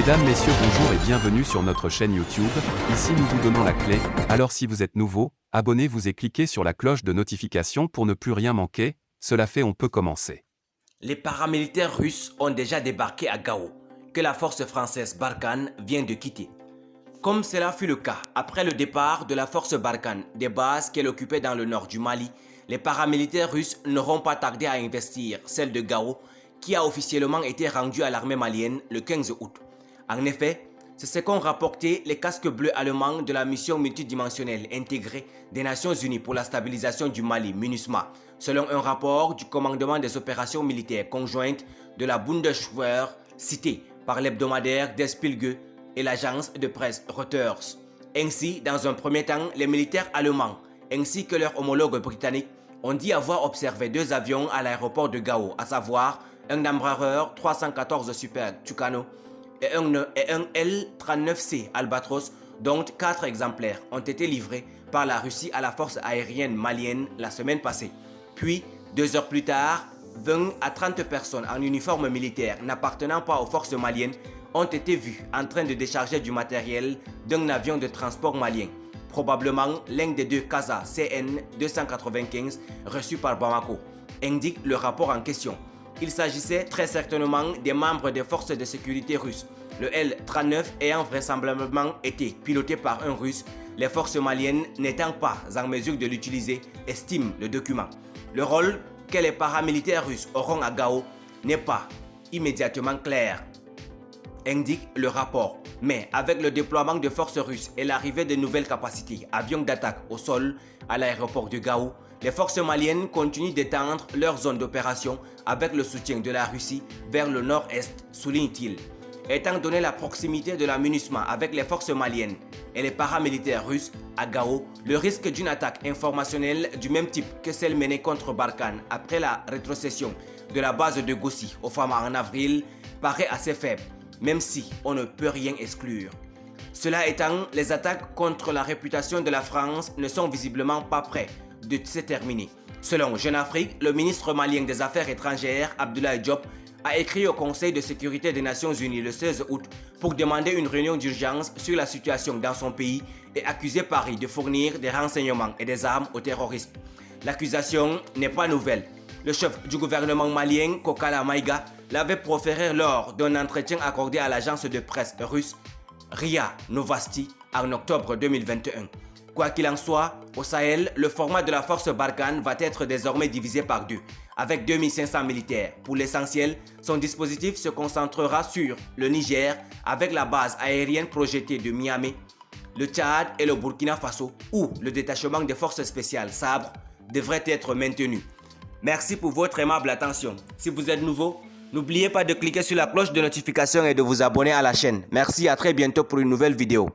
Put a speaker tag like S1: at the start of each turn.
S1: Mesdames, Messieurs, bonjour et bienvenue sur notre chaîne YouTube. Ici nous vous donnons la clé, alors si vous êtes nouveau, abonnez-vous et cliquez sur la cloche de notification pour ne plus rien manquer. Cela fait, on peut commencer.
S2: Les paramilitaires russes ont déjà débarqué à Gao, que la force française Barkhane vient de quitter. Comme cela fut le cas après le départ de la force Barkhane des bases qu'elle occupait dans le nord du Mali, les paramilitaires russes n'auront pas tardé à investir celle de Gao, qui a officiellement été rendue à l'armée malienne le 15 août. En effet, c'est ce qu'ont rapporté les casques bleus allemands de la mission multidimensionnelle intégrée des Nations Unies pour la stabilisation du Mali, MINUSMA, selon un rapport du commandement des opérations militaires conjointes de la Bundeswehr cité par l'hebdomadaire Der Spiegel et l'agence de presse Reuters. Ainsi, dans un premier temps, les militaires allemands ainsi que leurs homologues britanniques ont dit avoir observé deux avions à l'aéroport de Gao, à savoir un Embraer 314 Super Tucano et un L-39C Albatros, dont 4 exemplaires ont été livrés par la Russie à la force aérienne malienne la semaine passée. Puis, 2 heures plus tard, 20 à 30 personnes en uniforme militaire n'appartenant pas aux forces maliennes ont été vues en train de décharger du matériel d'un avion de transport malien, probablement l'un des deux Casa CN-295 reçus par Bamako, indique le rapport en question. Il s'agissait très certainement des membres des forces de sécurité russes, le L-39 ayant vraisemblablement été piloté par un Russe, les forces maliennes n'étant pas en mesure de l'utiliser, estime le document. Le rôle que les paramilitaires russes auront à Gao n'est pas immédiatement clair, indique le rapport. Mais avec le déploiement de forces russes et l'arrivée de nouvelles capacités, avions d'attaque au sol à l'aéroport de Gao, les forces maliennes continuent d'étendre leur zone d'opération avec le soutien de la Russie vers le nord-est, souligne-t-il. Étant donné la proximité de la MINUSMA avec les forces maliennes et les paramilitaires russes à Gao, le risque d'une attaque informationnelle du même type que celle menée contre Barkhane après la rétrocession de la base de Gossi au Fama en avril paraît assez faible, même si on ne peut rien exclure. Cela étant, les attaques contre la réputation de la France ne sont visiblement pas près de se terminer. Selon Jeune Afrique, le ministre malien des Affaires étrangères, Abdoulaye Diop, a écrit au Conseil de sécurité des Nations Unies le 16 août pour demander une réunion d'urgence sur la situation dans son pays et accuser Paris de fournir des renseignements et des armes aux terroristes. L'accusation n'est pas nouvelle. Le chef du gouvernement malien, Kokala Maïga, l'avait proféré lors d'un entretien accordé à l'agence de presse russe RIA Novosti en octobre 2021. Quoi qu'il en soit, au Sahel, le format de la force Barkhane va être désormais divisé par 2, avec 2500 militaires. Pour l'essentiel, son dispositif se concentrera sur le Niger, avec la base aérienne projetée de Niamey, le Tchad et le Burkina Faso, où le détachement des forces spéciales Sabre devrait être maintenu. Merci pour votre aimable attention. Si vous êtes nouveau, n'oubliez pas de cliquer sur la cloche de notification et de vous abonner à la chaîne. Merci, à très bientôt pour une nouvelle vidéo.